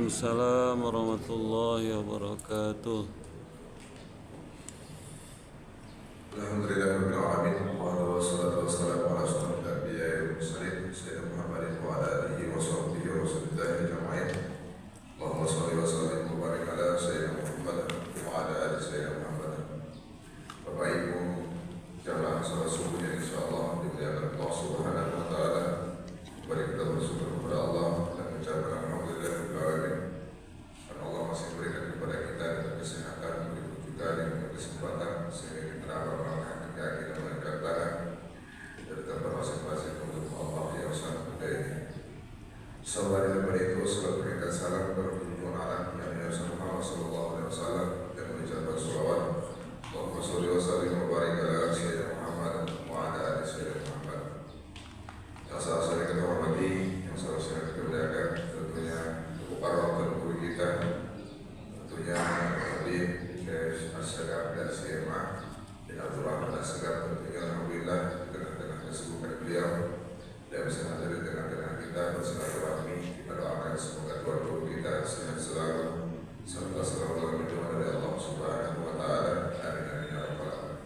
Waalaikumsalam warahmatullahi wabarakatuh. Alhamdulillahirabbil alamin wassalatu wassalamu ala asyrofil anbiya'i wal mursalin sayyidina Muhammadin wa ala alihi wa sahbihi wa sallam ajma'in. Allahumma shalli wa sallim wa barik ala sayyidina Muhammad wa ala ali sayyidina Muhammad. Bapak Ibu jamaah salat subuh yang insyaallah dimuliakan Allah Subhanahu wa taala. Mari kita bersyukur kepada Allah dan mengucapkan alhamdulillahirabbil alamin. Karena Allah masih berikan kepada kita kesehatan, berikut juga dengan kesempatan sehingga kita dapat melakukan kegiatan dan kegiatan dari tempat masing-masing untuk Allah yang sangat mulia ini. Selain daripada itu, selalu berikan salam kepada junjungan alam yang Nabi Muhammad SAW dan mengucapkan sholawat. Allahumma sholli wa sallim wa barik ala sayyidina Muhammad wa ala ali sayyidina Muhammad. Yang saya kita hormati, yang saya kita muliakan, tentunya para guru kita, tentunya Habib As-Sagaf dan SMA dan Abdul Rahman As-Sagaf, tentunya alhamdulillah di tengah-tengah kesibukan beliau dan bisa hadir di tengah-tengah kita bersilaturahmi. Kita doakan semoga Tuhan guru kita sehat selalu serta selalu dalam lindungan dari Allah Subhanahu wa taala. Amin amin ya rabbal alamin.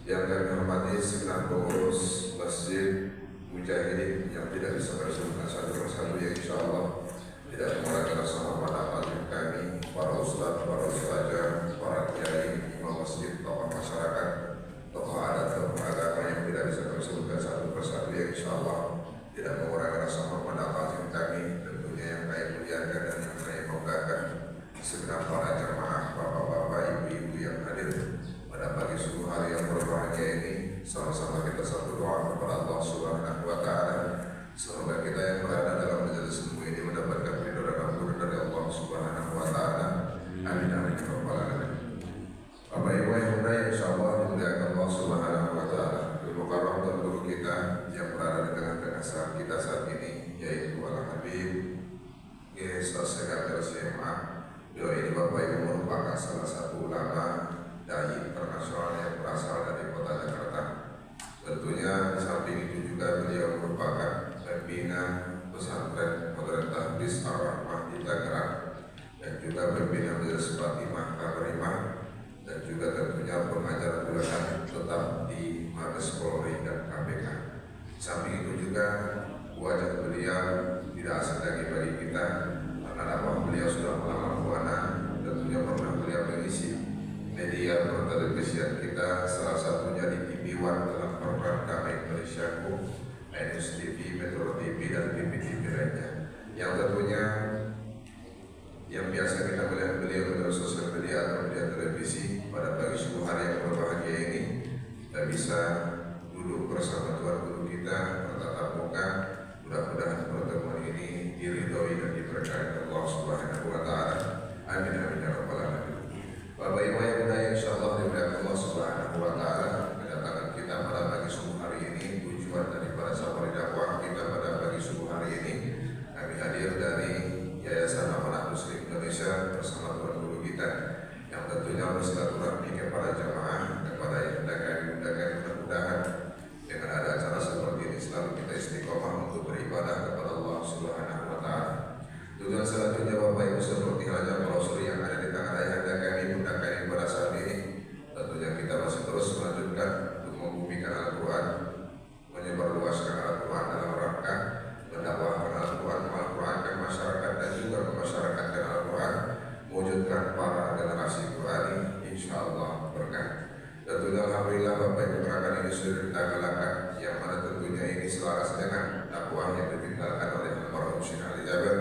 Yang kami hormati segenap pengurus Masjid Mujahidin yang tidak bisa bersebutkan satu persatu, yang insya Allah tidak mengurangi rasa hormat alim kami, para ustadz, para ustazah, para kiai, imam masjid, tokoh masyarakat, tokoh adat, tokoh agama yang tidak bisa bersebutkan satu persatu, yang insya Allah tidak mengurangi rasa hormat alim kami, tentunya yang kami muliakan dan yang kami banggakan, segenap para jamaah, bapak-bapak, ibu-ibu yang hadir pada pagi subuh hari yang berbahagia ini. Sama-sama kita satu doa kepada Allah Subhanahu wa taala. Semoga kita yang berada dalam majelis ilmu ini mendapatkan ridho dan ampun dari Allah Subhanahu wa taala. Amin amin ya rabbal alamin. Bapak Ibu yang mulia, insyaallah dimuliakan Allah Subhanahu wa taala. Ilmu karam dan guru kita yang berada di tengah-tengah saat kita saat ini, yaitu Al-Habib As-Sagaf SMA. Beliau ini Bapak Ibu merupakan salah satu ulama dai internasional yang berasal dari kota Jakarta. Tentunya di samping itu juga beliau merupakan pembina pesantren Modern Tahfiz Ar-Rahmah di Tangerang dan juga pembina Majelis Fatimah Karimah dan juga tentunya pengajar bulanan tetap di Mabes Polri dan KPK. Samping itu juga wajah beliau tidak asing lagi bagi kita karena dakwah beliau sudah lama buana. Tentunya pernah beliau mengisi media pertelevisian kita, salah satunya di TV One dalam program Damai Malaysiaku, News TV, Metro TV dan TV lainnya. Yang tentunya yang biasa kita melihat beliau melalui sosial media atau media televisi, pada pagi subuh hari yang berbahagia ini kita bisa duduk bersama Tuhan guru kita bertatap muka. Mudah-mudahan pertemuan ini diridhoi dan diberkahi Allah Subhanahu wa taala. Amin amin ya rabbal alamin. Bapak Ibu yang mulia, insyaallah dimuliakan Allah Subhanahu wa taala, kedatangan kita pada pagi subuh hari ini, tujuan daripada safari dakwah kita pada pagi subuh hari ini, kami hadir dari Yayasan Amanah Muslim Indonesia bersama Tuan Guru kita yang tentunya bersilaturahmi kepada jamaah, kepada yang kami undangkan. Mudah-mudahan dengan ada acara seperti ini selalu kita istiqomah untuk beribadah kepada Allah Subhanahu wa taala. Tujuan selanjutnya Bapak Ibu seperti halnya brosur yang ada di tangan ayahanda kami, bunda kami pada saat ini, tentunya kita masih terus melanjutkan untuk membumikan Al-Quran, menyebarluaskan Al-Quran dalam rangka mendakwahkan Al-Quran, Al-Qurankan masyarakat dan juga memasyarakatkan Al-Quran, mewujudkan para generasi Qurani, insyaallah berkah. Tentunya alhamdulillah Bapak Ibu gerakan ini sudah kita galakan, yang mana tentunya ini selaras dengan dakwah yang ditinggalkan oleh almarhum Syekh Ali Jaber,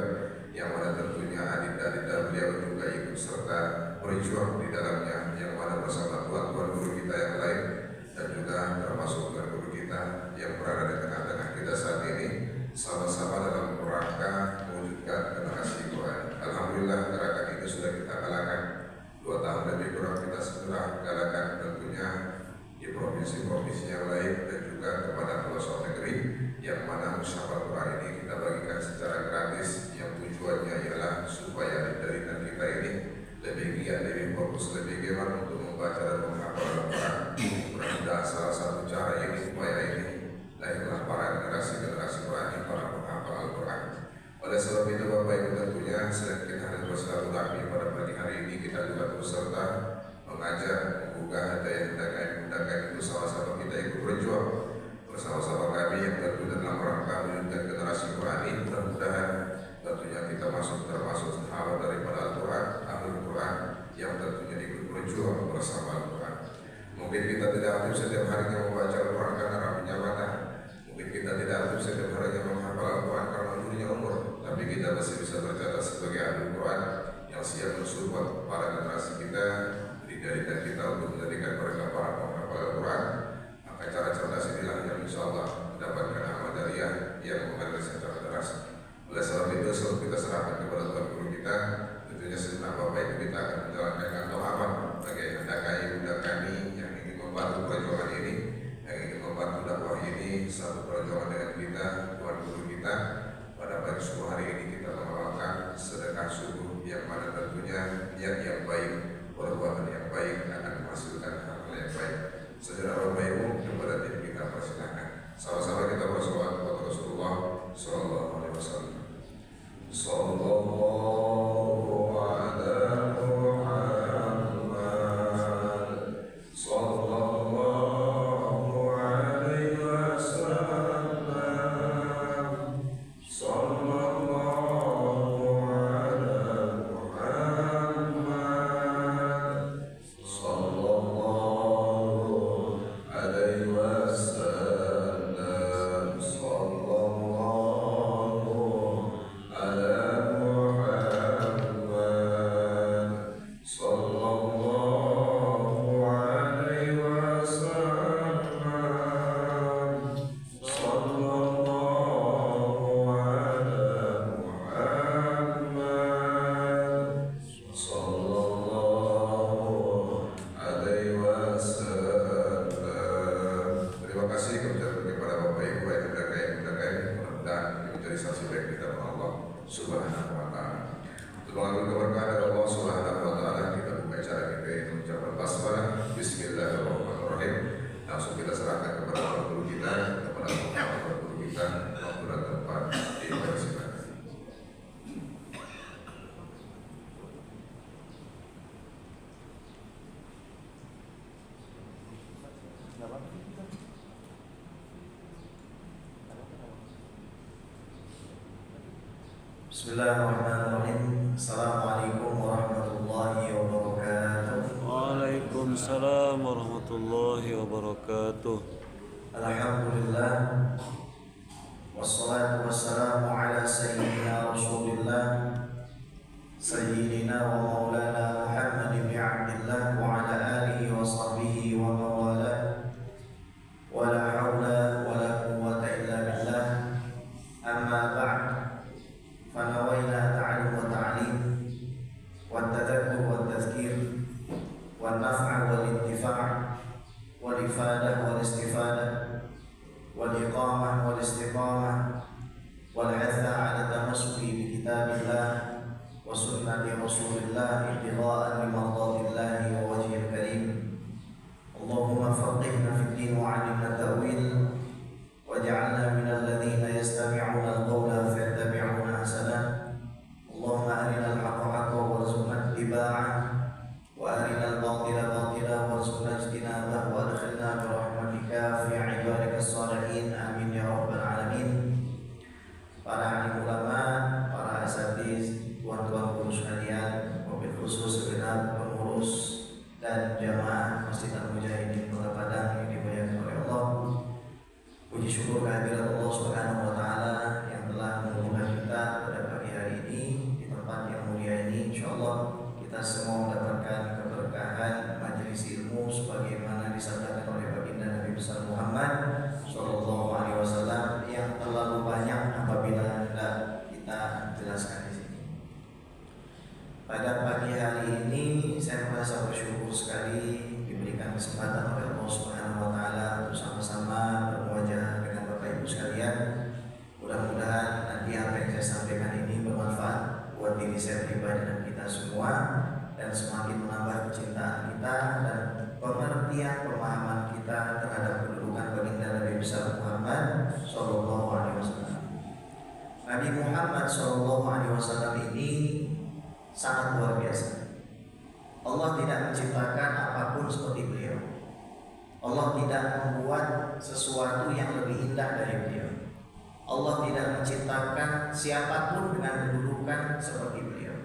yang mana tentunya adinda-adinda beliau juga ikut serta berjuang di dalamnya, yang mana bersama tuan-tuan guru kita yang lain dan juga termasuk tuan guru kita yang berada di tengah-tengah kita saat ini, sama-sama dalam rangka mewujudkan generasi Quran. Alhamdulillah gerakan itu sudah kita galakan 2 tahun lebih kurang, kita segera galakan tentunya di provinsi-provinsi yang lain dan juga kepada pelosok negeri, yang mana musyawarah Quran ini kita bagikan secara gratis, yang tujuannya ialah supaya dari kita ini lebih giat, lebih fokus, lebih giat untuk membaca dan menghafal Al-Quran. Mudah-mudahan salah satu cara ini, upaya ini, lahirlah para generasi Quran, para bersilaturahmi pada pagi hari ini. Kita juga berserta mengajak, menggugah hati yang hendaknya itu sama-sama kita ikut berjuang bersama-sama kami yang tentu dalam rangka menunjukkan generasi Quran ini. Mudah-mudahan tentunya kita termasuk sahabat daripada Al-Quran, Ahlul Quran yang tentunya ikut berjuang bersama Al-Quran. Mungkin kita tidak aktif setiap harinya membaca Al-Quran karena ramainya mata. Mungkin kita tidak aktif setiap harinya menghafal Al-Quran karena dulunya umur. Tapi kita masih bisa tercatat sebagai Ahlul Quran yang siap mensupport para generasi kita, dijadikan kita untuk menjadikan mereka para penghafal Al-Quran. Maka cara cerdas inilah yang insya Allah mendapatkan amal jariah yang mengalir secara deras. Oleh sebab itu, sebelum kita serahkan kepada Tuhan Guru kita, tentunya sejenak Bapak Ibu kita akan menjalankan kantor amal bagi hendaknya bunda kami yang ingin membantu perjuangan ini, yang ingin membantu dakwah ini, satu perjuangan dengan kita, Tuhan Guru kita. Pada pagi subuh hari ini kita mengamalkan sedekah subuh yang mana tentunya niat yang baik, perbuatan yang baik akan menghasilkan hal yang baik. Sejenak Bapak Ibu, kepada tim kita persilahkan sama-sama kita bersolawat kepada Rasulullah Sallallahu Alaihi Wasallam. Sallallahu ala Muhammad, sallallahu alaihi wasallam, sallallahu ala Muhammad, sallallahu alaihi wasallam, sallallahu ala Muhammad, sallallahu alaihi wasallam, sallallahu ala Muhammad, sallallahu alaihi wasallam. Terima kasih kepada Bapak Ibu yang mudah-mudahan ini menjadi saksi baik kita kepada Allah Subhanahu wa taala. Untuk mengambil keberkahan dari Allah Subhanahu wa taala, kita buka acara kita ini mengucapkan basmalah. Bismillahirrahmanirrahim. Langsung kita serahkan kepada Bapak Guru kita, kepada Bapak Guru kita, waktu dan tempat dipersilakan. Bismillahirrahmanirrahim. Assalamualaikum warahmatullahi wabarakatuh. Waalaikumsalam warahmatullahi wabarakatuh. Alhamdulillah, wassalatu wassalamu ala sayyidina Rasulillah, sayyidina wa maulana Muhammad ibn Abdillah wa ala alihi wa sahbihi wa mawala. Wa la hawla wa la quwwata illa billah. Amma ba'd. فنوينا تعلم وتعليم والتذكر والتذكير والنفع والانتفاع والإفادة والاستفادة والإقامة والاستقامة والحث على التمسك بكتاب الله وسنة رسول الله ابتغاء لمرضات الله ووجهه الكريم. اللهم فقهنا في الدين وعلمنا التأويل واجعلنا من الذين يستمعون القول فيتبعون أحسنه. اللهم أرنا الحق حقا وارزقنا اتباعه وأرنا الباطل باطلا وارزقنا اجتنابه وأدخلنا برحمتك في عبادك الصالحين. آمين يا رب العالمين. Para alim ulama, para asatiz, tuan-tuan guru sekalian, wabil khusus segenap pengurus dan jamaah Masjid Al-Mujahidin Kota Padang yang dimuliakan oleh Allah. Puji syukur kehadirat Allah Subhanahu wa taala yang telah mengumpulkan kita pada pagi hari ini di tempat yang mulia ini. Insyaallah kita semua mendapatkan keberkahan majelis ilmu sebagaimana disabdakan oleh baginda Nabi besar Muhammad sallallahu alaihi wasallam yang terlalu banyak apabila hendak kita jelaskan di sini. Pada pagi hari ini saya merasa bersyukur sekali diberikan kesempatan oleh Allah Subhanahu wa taala untuk sama-sama bermuajah dengan Bapak Ibu sekalian. Mudah-mudahan nanti apa yang saya sampaikan ini bermanfaat buat diri saya pribadi dan kita semua, dan semakin menambah kecintaan kita dan pengertian pemahaman kita terhadap kedudukan baginda Nabi besar Muhammad sallallahu alaihi wasallam. Nabi Muhammad sallallahu alaihi wasallam ini sangat luar biasa. Allah tidak menciptakan apapun seperti beliau. Allah tidak membuat sesuatu yang lebih indah dari beliau. Allah tidak menciptakan siapapun dengan kedudukan seperti beliau.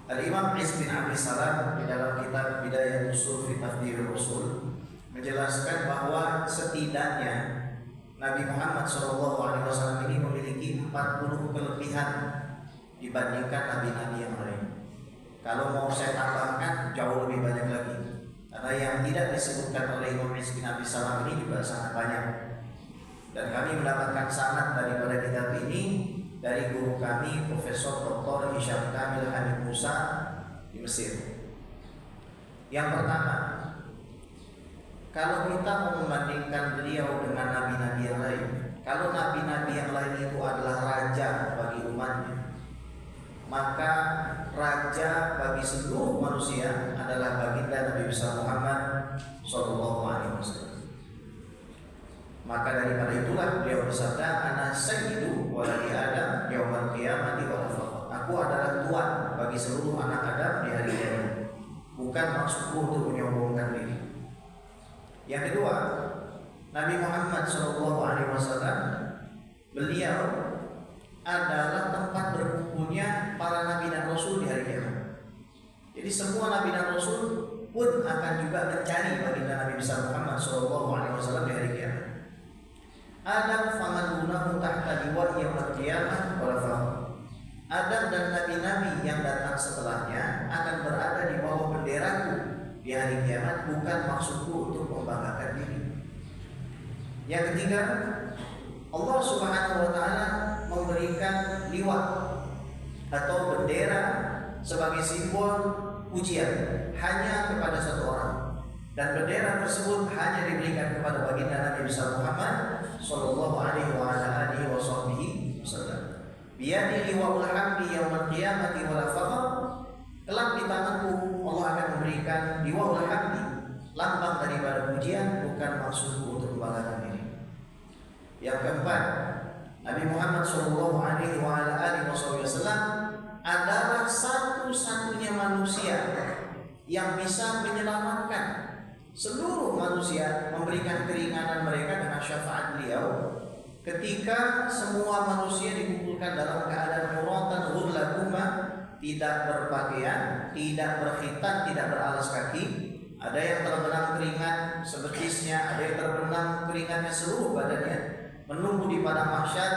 Al-Imam Izz bin Abdul Salam di dalam kitab Bidayah Usul fi Tafdhir Rasul menjelaskan bahwa setidaknya Nabi Muhammad SAW ini memiliki 40 kelebihan dibandingkan nabi-nabi yang lain. Kalau mau saya tambahkan jauh lebih banyak lagi, karena yang tidak disebutkan oleh Imam Izz bin Abdul Salam ini juga sangat banyak. Dan kami mendapatkan sanad daripada kitab ini dari guru kami Profesor Dr. Hisham Kamil Hamid Musa di Mesir. Yang pertama, kalau kita mau membandingkan beliau dengan nabi-nabi yang lain, kalau nabi-nabi yang lain itu adalah raja bagi umatnya, maka raja bagi seluruh manusia adalah baginda Nabi besar Muhammad Sallallahu Alaihi Wasallam. Maka daripada itulah beliau bersabda, "Ana sayyidu waladi Adam yaumal qiyamati wala fakhr." Aku adalah tuan bagi seluruh anak Adam di hari kiamat. Bukan maksudku untuk menyombongkan diri. Yang kedua, Nabi Muhammad Sallallahu Alaihi Wasallam beliau adalah tempat berkumpulnya para nabi dan rasul di hari kiamat. Jadi semua nabi dan rasul pun akan juga mencari baginda Nabi besar Muhammad Sallallahu Alaihi Wasallam di hari kiamat. Adam faman dunahu tahta liwa yaumil qiyamah wala fakhr. Adam dan nabi-nabi yang datang setelahnya akan berada di bawah benderaku di hari kiamat, bukan maksudku untuk membanggakan diri. Yang ketiga, Allah Subhanahu wa taala memberikan liwat atau bendera sebagai simbol pujian hanya kepada satu orang, dan bendera tersebut hanya diberikan kepada baginda Nabi besar Muhammad sallallahu alaihi wasallam. Biyadi liwaul hamdi yaumil qiyamati wala fakhr. Kelak di tanganku Allah akan memberikan liwaul hamdi, lambang daripada pujian, bukan maksudku untuk membanggakan diri. Yang keempat, Nabi Muhammad sallallahu alaihi wasallam adalah satu-satunya manusia yang bisa menyelamatkan seluruh manusia, memberikan keringanan mereka dengan syafaat beliau ketika semua manusia dikumpulkan dalam keadaan muratan ghurlahuma, tidak berpakaian, tidak berkhitan, tidak beralas kaki. Ada yang terbenam keringat sebetisnya, ada yang terbenam keringatnya seluruh badannya, menunggu di padang mahsyar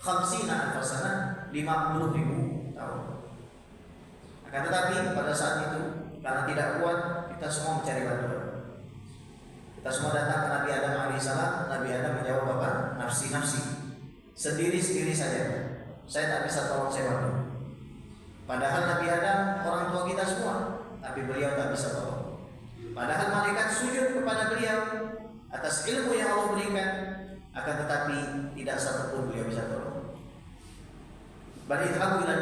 khamsina alfasana, 50.000 tahun. Akan tetapi pada saat itu karena tidak kuat, kita semua mencari bantuan. Kita semua datang ke Nabi Adam alaihissalam. Nabi Adam menjawab apa? Nafsi-nafsi, sendiri-sendiri saja. Saya tak bisa tolong, saya bantu. Padahal Nabi Adam orang tua kita semua, tapi beliau tak bisa tolong. Padahal malaikat sujud kepada beliau atas ilmu yang Allah berikan, akan tetapi tidak satupun beliau bisa tolong. Bani Israil,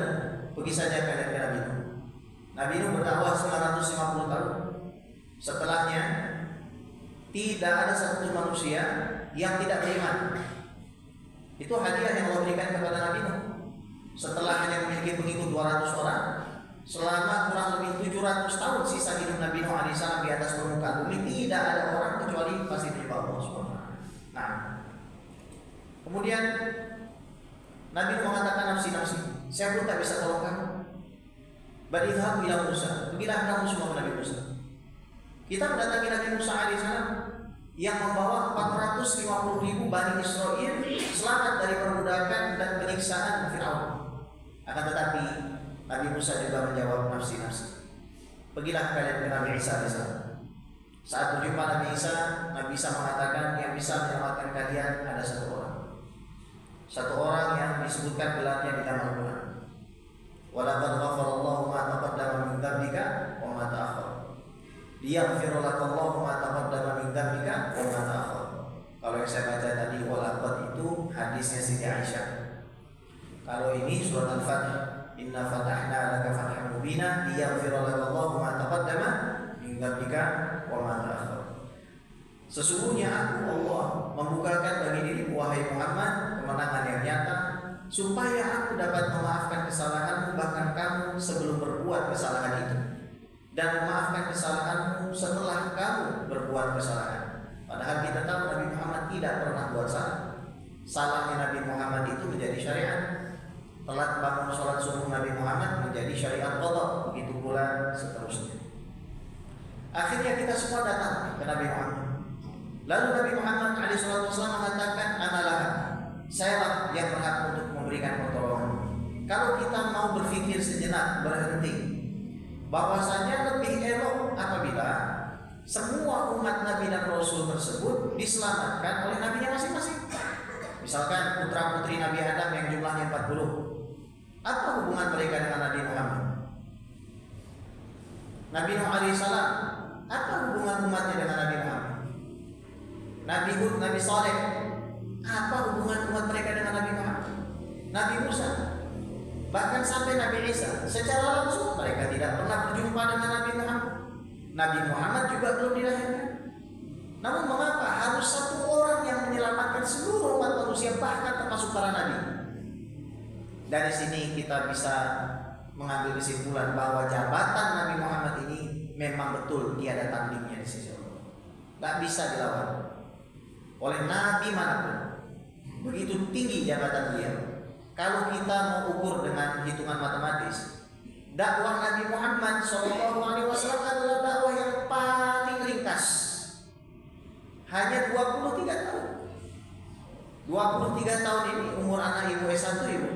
pergi saja ke Nabi Nuh. Nabi Nuh berdakwah 950 tahun. Setelahnya tidak ada satu manusia yang tidak beriman. Itu hadiah yang Allah berikan kepada Nabi Nuh. Setelah hanya memiliki pengikut 200 orang, selama kurang lebih 700 tahun sisa hidup Nabi Nuh alaihissalam di atas permukaan bumi, tidak ada orang kecuali pasti menyembah Allah SWT. Nah, kemudian Nabi Nuh mengatakan nafsi-nafsi, saya pun tak bisa tolong kamu. Badidhabu ila Musa, pergilah kamu semua ke Nabi Musa. Kita mendatangi Nabi Musa alaihissalam yang membawa 450.000 Bani Israel selamat dari perbudakan dan penyiksaan Firaun. Akan tetapi Nabi Musa juga menjawab nafsi-nafsi. Pergilah kalian ke Nabi Isa alaihissalam. Saat berjumpa Nabi Isa mengatakan yang bisa menyelamatkan kalian ada satu orang. Satu orang yang disebutkan gelarnya di dalam Al-Quran. Walaqad ghafarallahu ma taqaddama min dzambika wa ma ta'akhkhar. Liyaghfira lakallahu ma taqaddama min dzambika wa ma ta'akhkhar. Kalau yang saya baca tadi walaqad itu hadisnya Siti Aisyah. Kalau ini surat Al-Fatih, inna fatahna laka fathan mubina liyaghfira lakallahu ma taqaddama min dzambika wa ma ta'akhkhar. Sesungguhnya aku Allah membukakan bagi dirimu wahai Muhammad kemenangan yang nyata supaya aku dapat memaafkan kesalahanmu bahkan kamu sebelum berbuat kesalahan itu, dan memaafkan kesalahanmu setelah kamu berbuat kesalahan. Padahal kita tahu Nabi Muhammad tidak pernah buat salah. Salahnya Nabi Muhammad itu menjadi syariat. Telat bangun sholat subuh Nabi Muhammad menjadi syariat qadha, begitu pula seterusnya. Akhirnya kita semua datang ke Nabi Muhammad. Lalu Nabi Muhammad SAW mengatakan, analah, sayalah yang berhak untuk memberikan pertolongan. Kalau kita mau berpikir sejenak, berhenti, bahwasanya lebih elok apabila semua umat Nabi dan Rasul tersebut diselamatkan oleh nabinya masing-masing. Misalkan putra putri Nabi Adam yang jumlahnya 40, apa hubungan mereka dengan Nabi Muhammad? Nabi Nuh alaihissalam, apa hubungan umatnya dengan Nabi Muhammad? Nabi Hud, Nabi Saleh, apa hubungan umat mereka dengan Nabi Muhammad? Nabi Musa, bahkan sampai Nabi Isa, secara langsung mereka tidak pernah berjumpa dengan Nabi Muhammad. Nabi Muhammad juga belum dilahirkan. Namun mengapa harus satu orang yang menyelamatkan seluruh umat manusia, bahkan termasuk para nabi? Dari sini kita bisa mengambil kesimpulan bahwa jabatan Nabi Muhammad ini memang betul tiada tandingnya di sisi Allah. Tak bisa dilawan oleh nabi manapun. Begitu tinggi jabatan beliau. Kalau kita mau ukur dengan hitungan matematis, dakwah Nabi Muhammad SAW adalah dakwah yang paling ringkas. Hanya 23 tahun. 23 tahun ini umur anak ibu S1 ibu.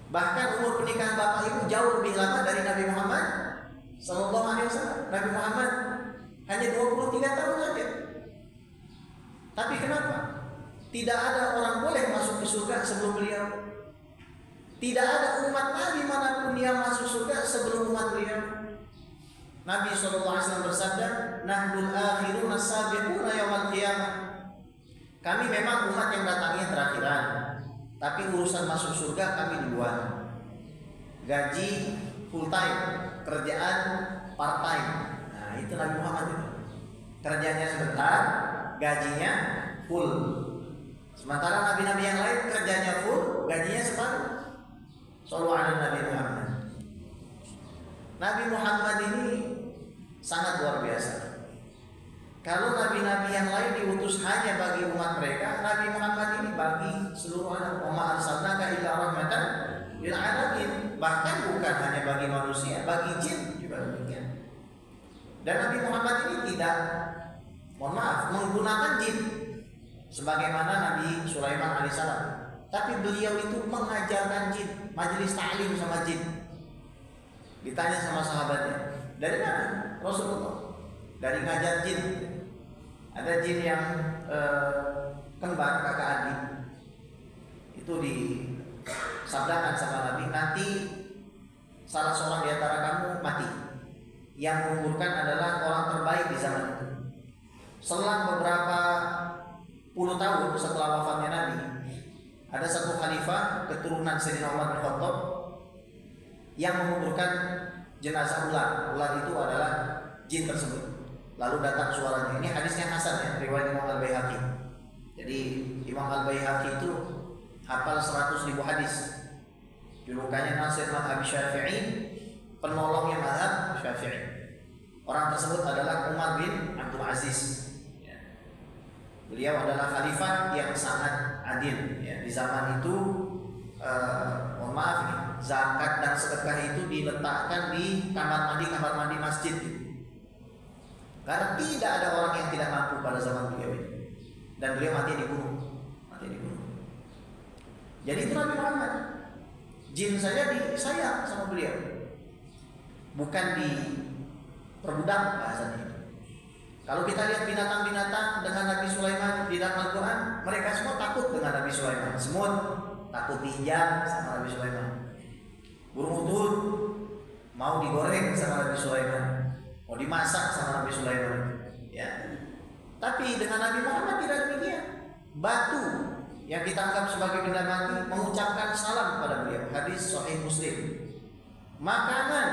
Bahkan umur pernikahan bapak ibu jauh lebih lama dari Nabi Muhammad SAW. Nabi Muhammad hanya 23 tahun saja. Tapi kenapa? Tidak ada orang boleh masuk ke surga sebelum beliau. Tidak ada umat Nabi manapun yang masuk surga sebelum umat beliau. Nabi SAW bersabda, Nahdul akhirun as-sabiquna yawmal qiyamah. Kami memang umat yang datangnya terakhiran, tapi urusan masuk surga kami duluan. Gaji full time, kerjaan part time. Nah, itu Nabi Muhammad itu. Kerjanya sebentar, gajinya full. Sementara nabi-nabi yang lain kerjanya full, gajinya separuh. Shallallahu alaihi Nabi Muhammad. Nabi Muhammad ini sangat luar biasa. Kalau nabi-nabi yang lain diutus hanya bagi umat mereka, Nabi Muhammad ini bagi seluruh alam. Wa ma arsalnaka illa rahmatan lil alamin. Bahkan bukan hanya bagi manusia, bagi jin juga demikian. Dan Nabi Muhammad ini tidak, menggunakan jin sebagaimana Nabi Sulaiman alaihissalam. Tapi beliau itu mengajarkan jin, majelis ta'lim sama jin. Ditanya sama sahabatnya, dari mana? Rasulullah, dari ngajar jin. Ada jin yang kembar kakak adik. Itu disabdakan sama Nabi, nanti salah seorang di antara kamu mati. Yang menguburkan adalah orang terbaik di zaman itu. Selang beberapa puluh tahun setelah wafatnya Nabi, ada satu khalifah keturunan Sayyidina Umar bin Khattab yang menguburkan jenazah ular. Ular itu adalah jin tersebut. Lalu datang suaranya. Ini hadisnya hasan ya, riwayat Imam Al-Baihaqi. Jadi Imam Al-Baihaqi itu hafal 100.000 hadis. Julukannya Nasir Madhab Syafi'i, penolongnya Madhab Syafi'i. Orang tersebut adalah Umar bin Abdul Aziz. Beliau adalah khalifah yang sangat adil. Ya, di zaman itu, mohon maaf nih, zakat dan sedekah itu diletakkan di kamar mandi masjid. Karena tidak ada orang yang tidak mampu pada zaman beliau ini. Dan beliau mati dibunuh. Jadi itu Nabi Muhammad. Jin saja disayang sama beliau. Bukan diperbudak bahasanya. Kalau kita lihat binatang-binatang dengan Nabi Sulaiman di dalam Al-Quran, mereka semua takut dengan Nabi Sulaiman. Semut takut diinjak sama Nabi Sulaiman. Burung udud mau digoreng sama Nabi Sulaiman, mau dimasak sama Nabi Sulaiman. Ya. Tapi dengan Nabi Muhammad tidak demikian. Batu yang kita anggap sebagai benda mati mengucapkan salam kepada beliau. Hadis Sahih Muslim. Makanan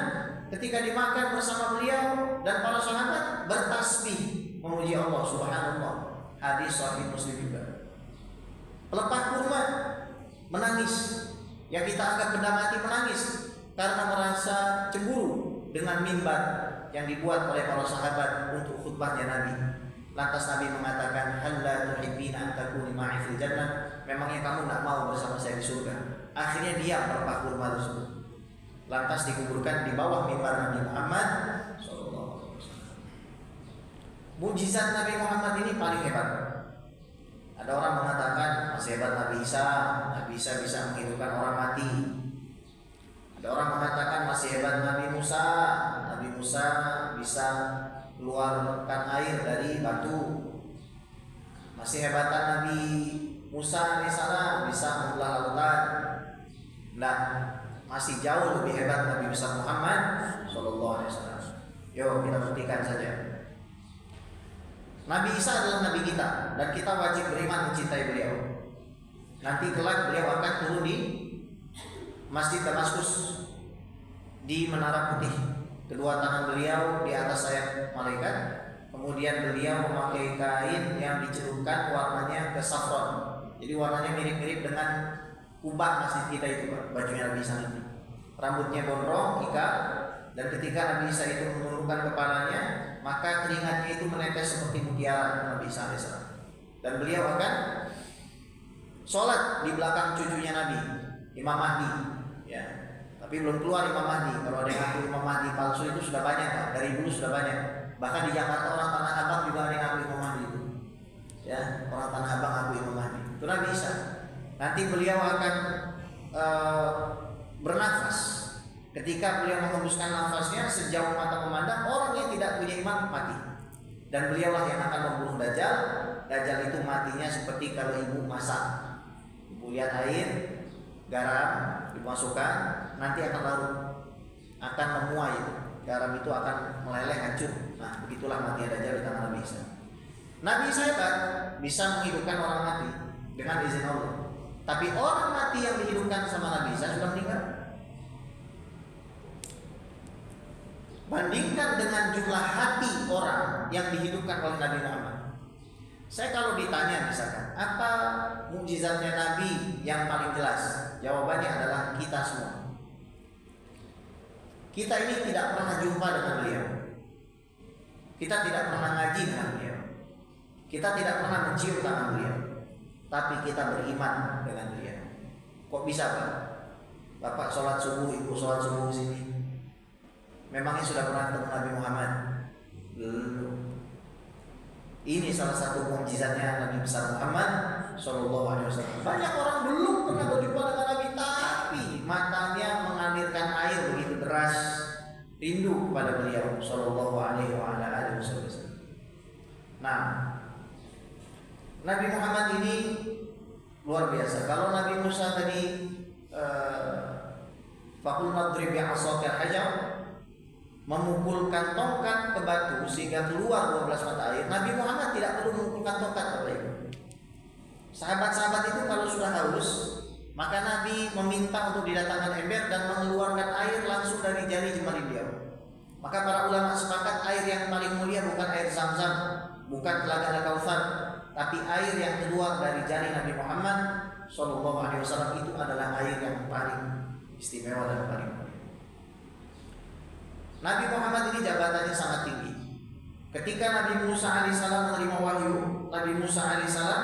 ketika dimakan bersama beliau dan para sahabat bertasbih memuji Allah Subhanallah. Hadis Sahih Muslim juga. Pelepah kurma menangis, yang kita anggap benda mati menangis karena merasa cemburu dengan mimbar yang dibuat oleh para sahabat untuk khutbahnya Nabi. Lantas Nabi mengatakan, halla tuhibbina an takuni ma'i fil jannah, memangnya kamu tidak mau bersama saya di surga? Akhirnya diam pelepah kurma tersebut. Lantas dikuburkan di bawah mimbar Nabi Muhammad SAW. Mujizat Nabi Muhammad ini paling hebat. Ada orang mengatakan masih hebat Nabi Isa. Nabi Isa bisa menghidupkan orang mati. Ada orang mengatakan masih hebat Nabi Musa. Nabi Musa bisa keluarkan air dari batu. Masih hebatan Nabi Musa alaihissalam bisa membelah lautan. Nah, masih jauh lebih hebat Nabi besar Muhammad sallallahu alaihi wasallam. Yuk kita buktikan saja. Nabi Isa adalah Nabi kita dan kita wajib beriman mencintai beliau. Nanti kelak beliau akan turun di Masjid Damaskus di Menara Putih. Kedua tangan beliau di atas sayap malaikat. Kemudian beliau memakai kain yang dicelupkan warnanya ke saffron. Jadi warnanya mirip-mirip dengan kubah masjid kita itu, bajunya Nabi Isa itu. Rambutnya gondrong, ikat, dan ketika Nabi Isa itu menundukkan kepalanya, maka keringatnya itu menetes seperti mutiara Nabi Isa AS. Dan beliau akan sholat di belakang cucunya Nabi, Imam Mahdi. Ya, tapi belum keluar Imam Mahdi. Kalau ada yang ngaku Imam Mahdi palsu itu sudah banyak, Pak. Dari dulu sudah banyak. Bahkan di Jakarta orang Tanah Abang juga ada yang ngaku Imam Mahdi itu. Ya, orang Tanah Abang ngaku Imam Mahdi. Itu Nabi Isa. Nanti beliau akan bernafas. Ketika beliau menghembuskan nafasnya, sejauh mata memandang, orang yang tidak punya iman mati. Dan beliaulah yang akan membunuh Dajjal. Dajjal itu matinya seperti kalau ibu masak. Ibu lihat air, garam dimasukkan, nanti akan larut, akan memuai. Garam itu akan meleleh, hancur. Nah, begitulah matinya Dajjal di tangan Nabi Isa. Nabi Isa hebat, bisa menghidupkan orang mati dengan izin Allah. Tapi orang mati yang dihidupkan sama Nabi Isa sudah meninggal. Bandingkan dengan jumlah hati orang yang dihidupkan oleh Nabi Muhammad. Saya kalau ditanya misalkan, apa mukjizatnya Nabi yang paling jelas? Jawabannya adalah kita semua. Kita ini tidak pernah jumpa dengan beliau. Kita tidak pernah ngaji dengan beliau. Kita tidak pernah mencium tangan beliau. Tapi kita beriman dengan beliau. Kok bisa, Pak? Bapak sholat subuh, ibu sholat subuh di sini. Memangnya sudah pernah ketemu Nabi Muhammad? Belum. Ini salah satu mukjizatnya Nabi besar Muhammad Sallallahu Alaihi Wasallam. Banyak orang belum pernah berjumpa dengan Nabi, tapi matanya mengalirkan air begitu deras, rindu kepada beliau Sallallahu Alaihi Wasallam. Nah, Nabi Muhammad ini luar biasa. Kalau Nabi Musa tadi Fakul nadrib bi'asaka hajar, memukulkan tongkat ke batu sehingga keluar 12 mata air. Nabi Muhammad tidak perlu memukulkan tongkat, Bapak Ibu. Sahabat-sahabat itu kalau sudah haus, maka Nabi meminta untuk didatangkan ember dan mengeluarkan air langsung dari jari jemari beliau. Maka para ulama sepakat air yang paling mulia bukan air Zam-Zam, bukan telaga Al-Kautsar, tapi air yang keluar dari jari Nabi Muhammad Sallallahu Alaihi Wasallam itu adalah air yang paling istimewa dan paling mulia. Nabi Muhammad ini jabatannya sangat tinggi. Ketika Nabi Musa alaihissalam menerima wahyu, Nabi Musa alaihissalam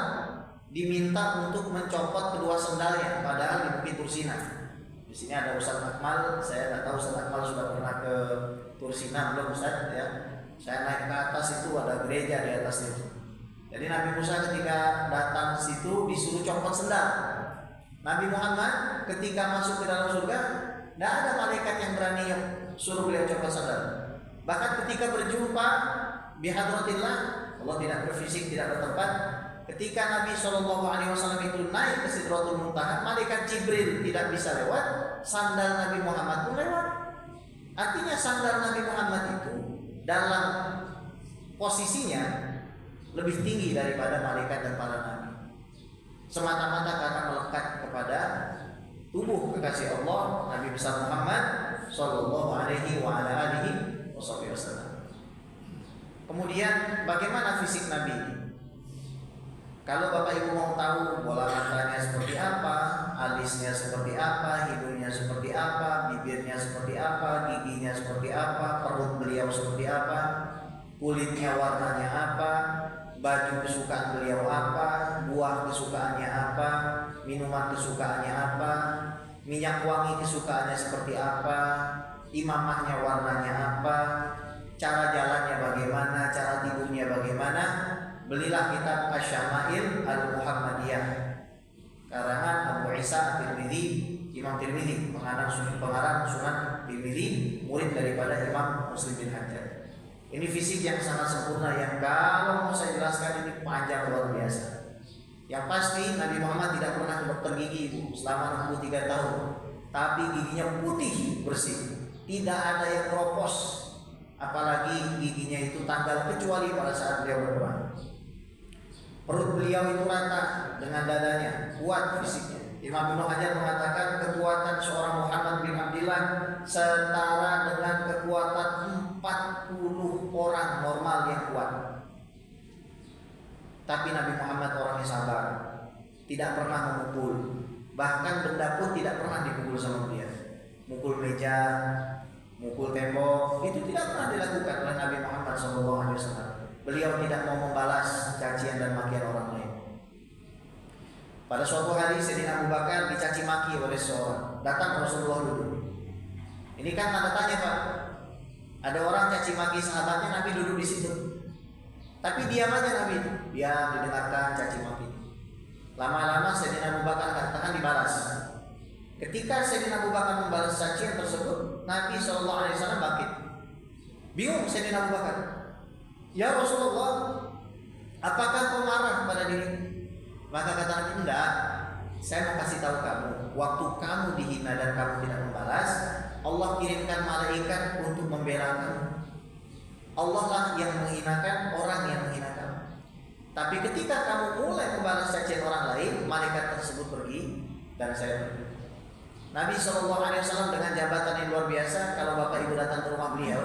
diminta untuk mencopot kedua sendalnya, padahal di Bukit Tursina. Di sini ada Ustaz Akmal, saya tidak tahu Ustaz Akmal sudah pernah ke Tursina belum, Ustaz? Ya, saya naik ke atas itu ada gereja di atas itu. Jadi Nabi Musa ketika datang ke situ disuruh copot sendal. Nabi Muhammad ketika masuk ke dalam surga, tidak ada malaikat yang berani yang suruh beliau copot sandal. Bahkan ketika berjumpa bihadratillah, Allah tidak berfisik, tidak bertempat. Ketika Nabi Shallallahu Alaihi Wasallam itu naik ke Sidratul Muntaha, malaikat Jibril tidak bisa lewat, sandal Nabi Muhammad pun lewat. Artinya sandal Nabi Muhammad itu dalam posisinya lebih tinggi daripada malaikat dan para nabi. Semata-mata karena melekat kepada tubuh kekasih Allah Nabi besar Muhammad Sallallahu Alaihi Wasallam. Kemudian bagaimana fisik Nabi? Kalau Bapak Ibu mau tahu bola matanya seperti apa, alis alisnya seperti apa, hidungnya seperti apa, bibirnya seperti apa, giginya seperti apa, perut beliau seperti apa, kulitnya warnanya apa, baju kesukaan beliau apa, buah kesukaannya apa, minuman kesukaannya apa, minyak wangi kesukaannya seperti apa, imamahnya warnanya apa, cara jalannya bagaimana, cara tidurnya bagaimana. Belilah kitab Asy-Syama'il Al-Muhammadiyah karangan Abu Isa At-Tirmidzi, Imam Tirmidzi, pengarang Sunan Tirmidzi, murid daripada Imam Muslim bin Hajjaj. Ini fisik yang sangat sempurna yang kalau mau saya jelaskan ini panjang luar biasa. Yang pasti Nabi Muhammad tidak pernah ke dokter gigi Ibu selama 63 tahun, tapi giginya putih bersih, tidak ada yang keropos, apalagi giginya itu tanggal kecuali pada saat beliau berperang. Perut beliau itu rata dengan dadanya, kuat fisiknya. Imam Ibnu Hajar mengatakan kekuatan seorang Muhammad bin Abdillah setara dengan kekuatan 40 orang normal yang kuat. Tapi Nabi Muhammad orangnya sabar, tidak pernah memukul, bahkan benda pun tidak pernah dipukul sama dia. Mukul meja, mukul tembok, itu tidak pernah dilakukan oleh Nabi Muhammad SAW. Beliau tidak mau membalas cacian dan makian orang lain. Pada suatu hari Sayyidina Abu Bakar dicaci maki oleh seorang. Datang Rasulullah duduk. Ini kan tanda tanya Pak. Ada orang caci maki sahabatnya, Nabi duduk di situ. Tapi diam aja Nabi itu. Diam, didengarkan caci maki. Lama-lama Sayyidina Abu Bakar katakan dibalas. Ketika Sayyidina Abu Bakar membalas cacian tersebut, Nabi SAW bangkit. Bingung Sayyidina Abu Bakar. Ya Rasulullah, apakah kau marah pada dirimu? Maka kata Nabi, enggak. Saya mau kasih tahu kamu, waktu kamu dihina dan kamu tidak membalas, Allah kirimkan malaikat untuk membela kamu. Allah lah yang menghinakan orang yang menghinakan. Tapi ketika kamu mulai membalas cacian orang lain, malaikat tersebut pergi dan saya pergi. Nabi SAW dengan jabatan yang luar biasa, kalau Bapak Ibu datang ke rumah beliau,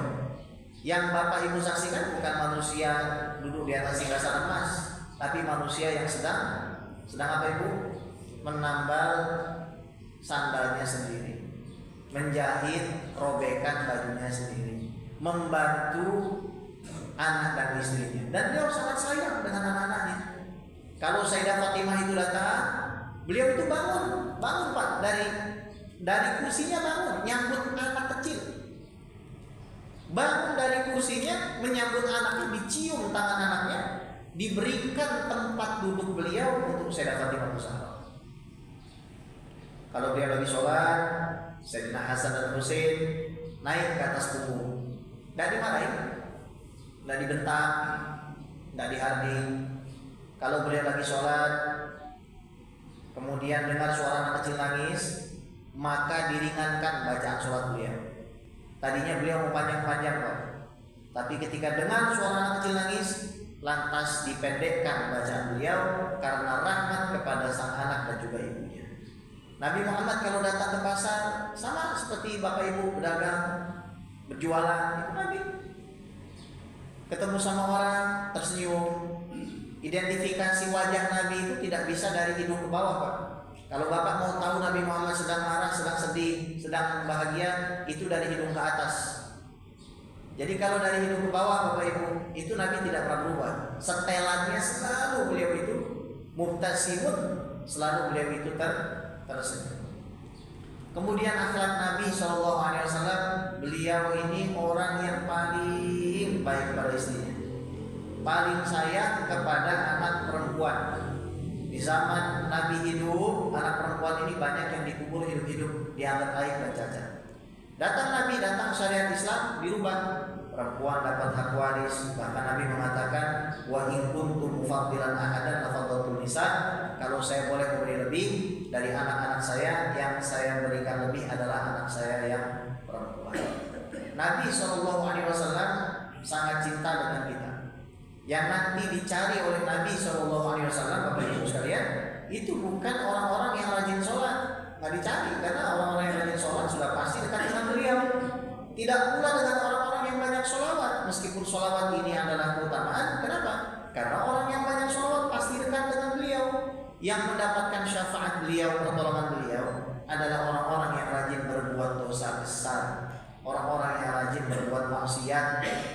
yang Bapak Ibu saksikan bukan manusia duduk di atas singgasana emas, tapi manusia yang sedang apa Ibu? Menambal sandalnya sendiri, menjahit robekan bajunya sendiri, membantu anak dan istrinya. Dan beliau sangat sayang dengan anak-anaknya. Kalau Sayyidah Fatimah itu datang, beliau itu bangun Pak, dari kursinya bangun, nyambut anak kecil. Bangun dari kursinya, menyambut anaknya, dicium tangan anaknya, diberikan tempat duduk beliau untuk Sayyidah Fatimah bersama. Kalau dia lagi sholat, Sayyidina Hasan dan Husain naik ke atas punggung, tidak dimarahin, tidak dibentak, tidak diharding. Kalau beliau lagi sholat, kemudian dengar suara anak kecil nangis, maka diringankan bacaan sholat beliau. Tadinya beliau mau panjang-panjang Pak, tapi ketika dengar suara anak kecil nangis, lantas dipendekkan bacaan beliau karena rahmat kepada sang anak dan juga ibunya. Nabi Muhammad kalau datang ke pasar sama seperti Bapak Ibu berdagang, berjualan, itu Nabi. Ketemu sama orang, tersenyum. Identifikasi wajah Nabi itu tidak bisa dari hidung ke bawah Pak. Kalau Bapak mau tahu Nabi Muhammad sedang marah, sedang sedih, sedang bahagia, itu dari hidung ke atas. Jadi kalau dari hidung ke bawah Bapak Ibu, itu Nabi tidak pernah berubah. Setelannya selalu beliau itu mubtasimun, selalu beliau itu tersenyum. Kemudian akhlak Nabi SAW, beliau ini orang yang paling baik pada istrinya, paling sayang kepada anak perempuan. Di zaman Nabi hidup, anak perempuan ini banyak yang dikubur hidup-hidup, dianggap aib dan cacat. Datang Nabi, datang syariat Islam, dirubah. Perempuan dapat hak waris. Bahkan Nabi mengatakan, wa in kuntum mufaddilan ahadan afadhaltu nisa. Kalau saya boleh memberi lebih dari anak-anak saya, yang saya berikan lebih adalah anak saya yang perempuan. Nabi SAW sangat cinta dengan kita. Yang nanti dicari oleh Nabi SAW, Bapak Ibu sekalian, itu bukan orang-orang yang rajin sholat. Nggak dicari, karena orang-orang yang rajin sholat sudah pasti dekat dengan beliau. Tidak pula dengan orang-orang yang banyak sholawat, meskipun sholawat ini adalah keutamaan. Kenapa? Karena orang yang banyak sholawat pasti dekat dengan beliau. yang mendapatkan syafaat beliau, pertolongan beliau adalah orang-orang yang rajin berbuat dosa besar, orang-orang yang rajin berbuat maksiat.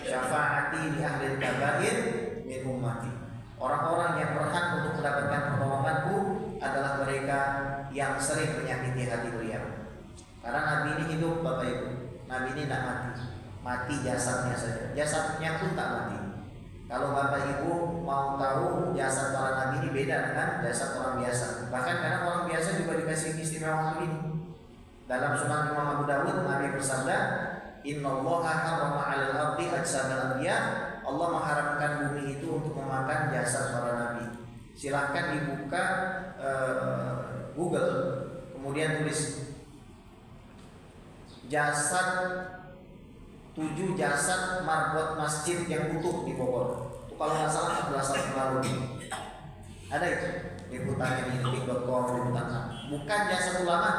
Syafaati di ahli kabair min ummati. Orang-orang yang berhak untuk mendapatkan pertolonganku adalah mereka yang sering menyakiti hati beliau. Karena Nabi ini hidup, Bapak Ibu. Nabi ini tidak mati, mati jasadnya saja. Jasadnya pun tak mati. Kalau Bapak Ibu mau tahu, jasad para Nabi ini beda dengan jasad orang biasa. Bahkan karena orang biasa juga dikasih keistimewaan ini. Dalam Sunan Imam Abu Dawud, Nabi bersabda, Innallaha harrama 'alal ardi ajsadal anbiya. Allah mengharamkan bumi itu untuk memakan jasad para nabi. Silahkan dibuka Google, kemudian tulis jasad 7 jasad marbot masjid yang utuh di Bogor. Itu kalau nggak salah 14 tahun lalu. Ada itu liputannya di detik.com, liputan. Bukan jasad ulama,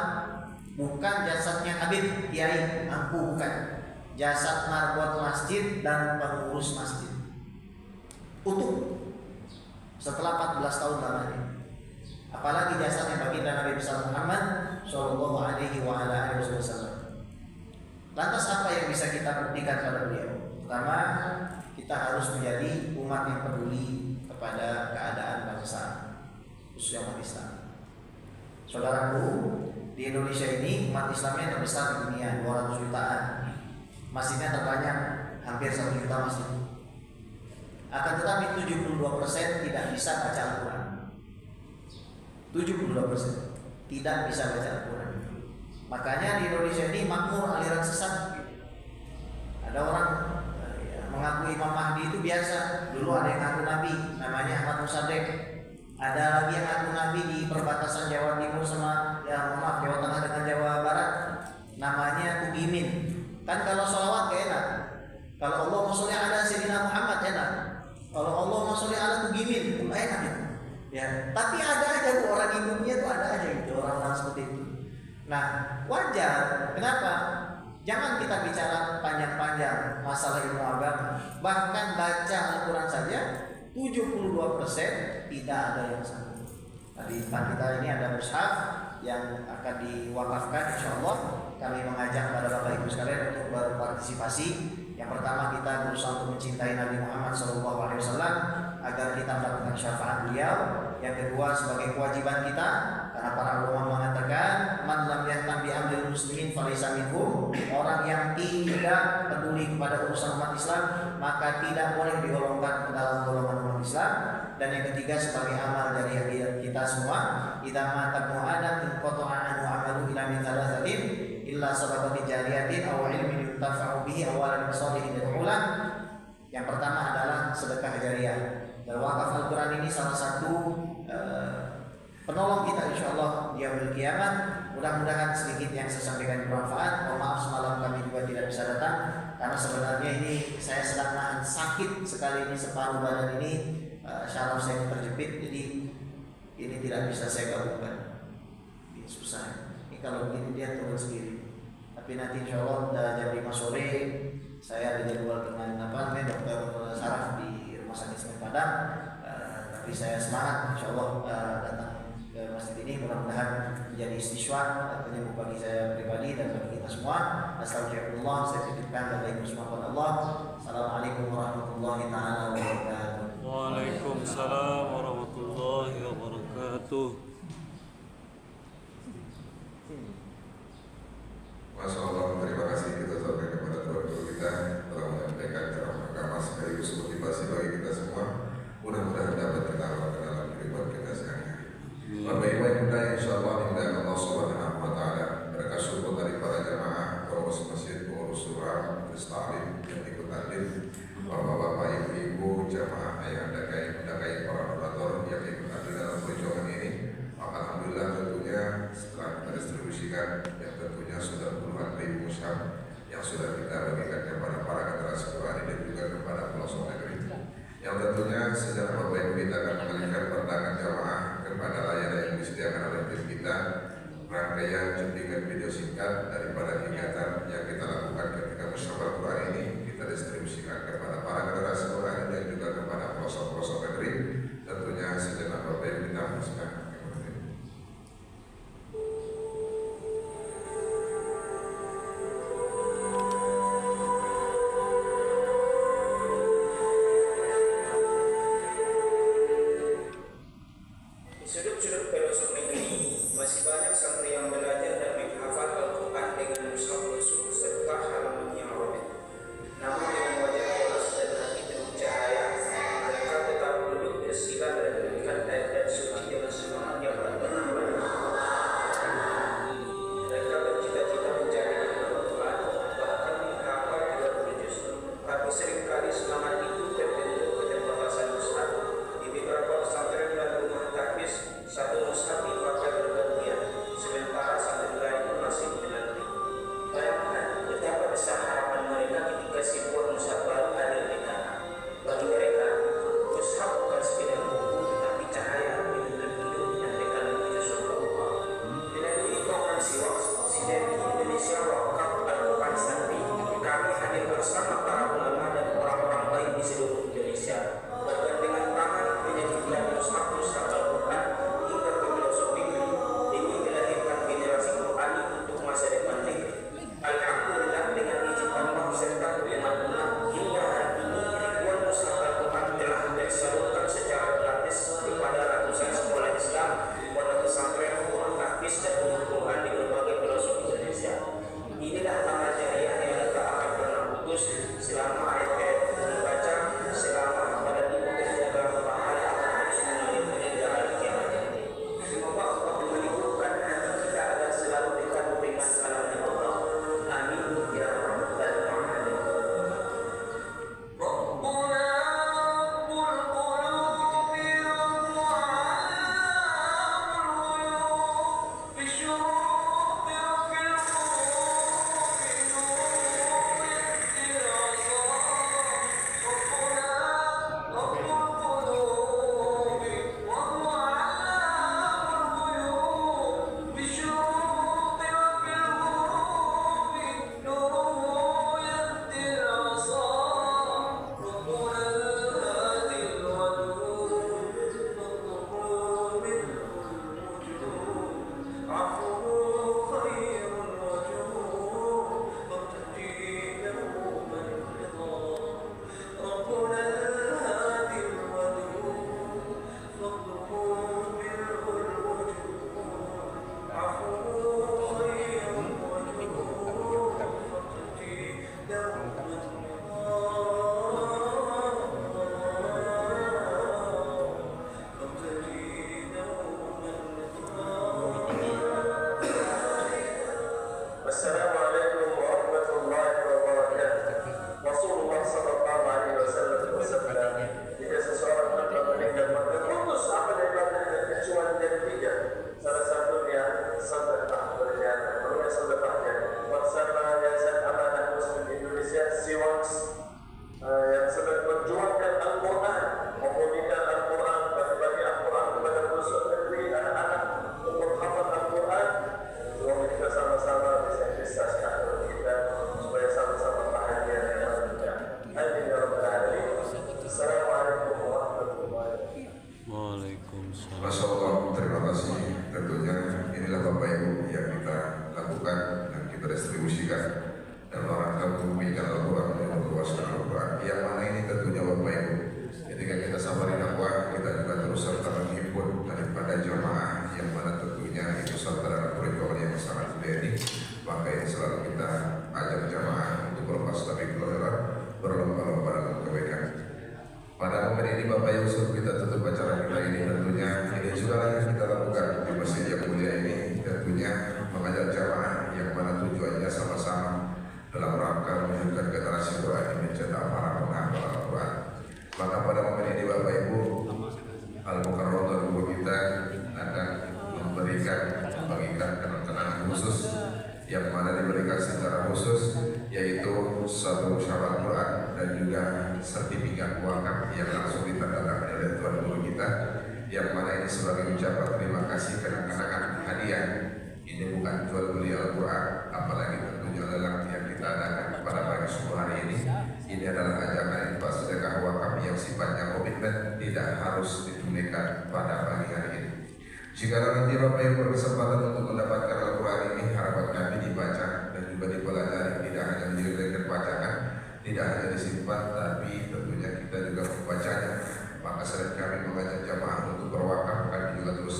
bukan jasadnya Habib Kiai Angku, bukan. Jasad marbot masjid dan pengurus masjid utuh setelah 14 tahun lamanya. Apalagi jasadnya baginda Nabi besar Muhammad Shallallahu Alaihi Wasallam. Lantas apa yang bisa kita buktikan pada beliau? Pertama, kita harus menjadi umat yang peduli kepada keadaan bangsa, khususnya umat Islam. Saudaraku, di Indonesia ini umat Islamnya terbesar di dunia, 200 jutaan. Masjidnya terbanyak, hampir 1 juta masjid. Akan tetapi 72% tidak bisa baca Al-Quran. 72% tidak bisa baca Al-Quran. Makanya di Indonesia ini makmur aliran sesat. Ada orang mengaku Imam Mahdi itu biasa. Dulu ada yang ngaku Nabi, namanya Ahmad Musaddiq. Ada lagi yang ngaku Nabi di perbatasan Jawa Timur sama Jawa Tengah dengan Jawa Barat, namanya Tugimin. Kan kalau sholawat gak enak. Kalau Allah sholli ala Sayyidina Muhammad enak. Kalau Allah sholli ala Tugimin enak itu. Ya, tapi ada aja tuh orang hidupnya tuh ada aja gitu orang-orang seperti itu. Nah, wajar. Kenapa? Jangan kita bicara panjang-panjang masalah ilmu agama. Bahkan baca Al-Quran saja 72% tidak ada yang sanggup. Nah, di depan kita ini ada mushaf yang akan diwakafkan, insya Allah. Kami mengajak pada Bapak Ibu sekalian untuk berpartisipasi. Yang pertama, kita berusaha untuk mencintai Nabi Muhammad SAW agar kita mendapatkan syafaat beliau. Yang kedua, sebagai kewajiban kita, karena para ulama mengatakan man lam yahtam bi amril muslimin falaysa minhum. Orang yang tidak peduli kepada urusan umat Islam maka tidak boleh digolongkan ke dalam golongan umat Islam. Dan yang ketiga, sebagai amal dari kita semua, idza mata ibnu adam inqata'a anhu amalu ila min thalathatin illa sadaqatin jariyatin aw ilmin yuntafa'u bihi aw waladin shalihin yad'ulah. Yang pertama adalah sedekah jariyah. Dan wakaf Al-Quran ini salah satu penolong kita insyaallah di yaumil kiamat. Mudah-mudahan sedikit yang saya sampaikan bermanfaat. Mohon maaf semalam kami juga tidak bisa datang karena sebenarnya ini saya sedang nahan sakit sekali, ini separuh badan ini syaraf saya terjepit, jadi ini tidak bisa saya gabungkan. Ini susah. Ini kalau begini dia turun sendiri. Tapi nanti insyaallah jam 5 sore saya ada jadwal dengan dokter saraf di Rumah Sakit Semen Padang. Tapi saya semangat insyaallah datang ke masjid ini, mudah-mudahan menjadi istiswa penyembuh bagi saya pribadi dan bagi kita semua. Astagfirullah, saya titipkan kepada Ibu semua kepada Allah. Assalamualaikum warahmatullahi taala wabarakatuh. Waalaikumsalam warahmatullahi wabarakatuh. Masya Allah, terima kasih kita sampaikan kepada Tuhan Guru kita telah menyampaikan ceramah agama sekaligus motivasi bagi kita semua. Mudah-mudahan dapat kita amalkan dalam kehidupan kita sehari-hari. Bapak Ibu yang mulia, insyaallah dimuliakan Allah Subhanahu wa taala. Berkah syukur dari para jamaah, pengurus masjid, pengurus surah, majelis taklim yang ikut hadir, bapak-bapak, ibu-ibu, jamaah ayah dakai para moderator yang ikut hadir dalam perjuangan ini. Maka alhamdulillah tentunya setelah kita distribusikan, yang tentunya sudah puluhan ribu mushaf yang sudah kita bagikan kepada para generasi Quran dan juga kepada pelosok negeri. Yang tentunya secara Bapak Ibu kita akan mengalihkan pandangan jamaah kepada layar yang disediakan oleh tim kita, rangkaian cuplikan video singkat daripada kegiatan yang kita lakukan ketika musyawarah Quran ini kita distribusikan kepada para generasi Quran dan juga kepada pelosok-pelosok negeri. Tentunya sejenak Bapak Ibu kita menyaksikan sudut-sudut pelosok negeri ini masih banyak santri yang belajar dan menghafal Al-Quran dengan mushaf busuk serta halaman yang robek. Namun dengan wajah polos dan hati penuh cahaya, mereka tetap duduk bersila dan memberikan ayat-ayat suci dengan semangat yang tak pernah padam. Mereka bercita-cita menjadi imam Al-Quran, bahkan menghafal 30 juz. Tapi seringkali semangat itu terbentuk keterbatasan mushaf. Di beberapa pesantren dan rumah tahfiz, satu mushaf dipakai bergantian, sementara santri lain masih menanti. Bayangkan betapa besar harapan mereka ketika sebuah mushaf baru hadir di tangan. Bagi mereka, mushaf bukan sekedar buku, tetapi cahaya penuntun hidup yang dekat menuju surga Allah. Melalui program Siwak, Sinergi Indonesia Wakaf Al-Quran Santri, kami hadir bersama para ulama dan orang-orang baik di seluruh Indonesia, bergandengan tangan menyediakan mushaf-mushaf Al-Quran hingga ke pelosok negeri demi melahirkan generasi Qurani untuk masa depan negeri. Alhamdulillah, dengan izin Allah serta dukungan umat, hingga hari ini ribuan mushaf Al-Quran telah tersalurkan secara gratis kepada ratusan sekolah Islam, pondok pesantren, rumah tahfiz dan rumah Quran di berbagai pelosok Indonesia. Inilah amal jariah yang tak akan pernah putus selama ayat-ayat dibaca, selama badan ibu terjaga, pahala akan terus mengalir hingga hari kiamat nanti. Semoga Allah menghidupkan hati kita agar selalu dekat dengan kalamnya Allah. Amin ya rabbal alamin. Assalamualaikum warahmatullahi wabarakatuh. Rasulullah sallallahu alaihi wasallam bersabda, jika seseorang hendak meninggal maka putus amal ibadahnya kecuali dari 3. Salah satunya sedekah berjana. Menurut sedekahnya, bersama Yayasan Amanah Muslim Indonesia Siwaks yang sedang berjuangkan Al-Quran, membagikan Al-Quran, bagi Al-Quran kepada pelosok negeri, anak-anak untuk hafal Al-Quran. Semoga kita sama-sama bisa investasikan kita supaya sama-sama bahagia dan bahagia. Amin ya rabbal alamin. Assalamualaikum warahmatullahi wabarakatuh. Waalaikumsalam. Masya Allah, terima kasih. Tentunya inilah Bapak Ibu yang kita lakukan dan kita distribusikan dalam rangka memberikan Al-Quran dan memperluaskan Al-Quran. Yang mana ini tentunya Bapak Ibu, ketika kita sampai dakwah, kita juga terus serta menghimpun daripada jamaah yang mana tentunya itu serta dalam kurikulum yang sangat mulia. Maka yang selalu kita ajak jamaah untuk berlepas tapi keluar berlomba-lomba dalam kebaikan. Pada momen ini Bapak Ibu, sebelum kita tutup acara kita ini, tentunya ini juga yang kita lakukan di masjid yang mulia ini, tentunya mengajak jamaah yang mana tujuannya sama-sama dalam rangka menunjukkan generasi Quran yang mencetak para penghafal Al-Quran. Maka pada momen ini Bapak Ibu, Al-Mukarram dan Ibu kita akan memberikan bagikan kenang-kenangan khusus yang mana diberikan secara khusus, yaitu satu musyawah Quran dan juga sertifikat wakaf yang langsung ditandatangani oleh Tuan Guru kita, yang mana ini sebagai ucapan terima kasih kenang-kenangan hadiah. Ini bukan jual beli Al-Quran, apalagi tentunya lelang yang kita adakan pada pagi subuh hari ini. Ini adalah ajakan infak sedekah wakaf yang sifatnya komitmen, tidak harus ditunaikan pada pagi hari ini. Jika nanti Bapak Ibu berkesempatan untuk mendapatkan Al-Quran ini, harapan kami dibaca dan juga dipelajari, tidak hanya menjadi bacaan, tidak hanya disimpan, tapi tentunya kita juga membacanya. Maka sering kami mengajak jamaah untuk berwakaf, kami juga terus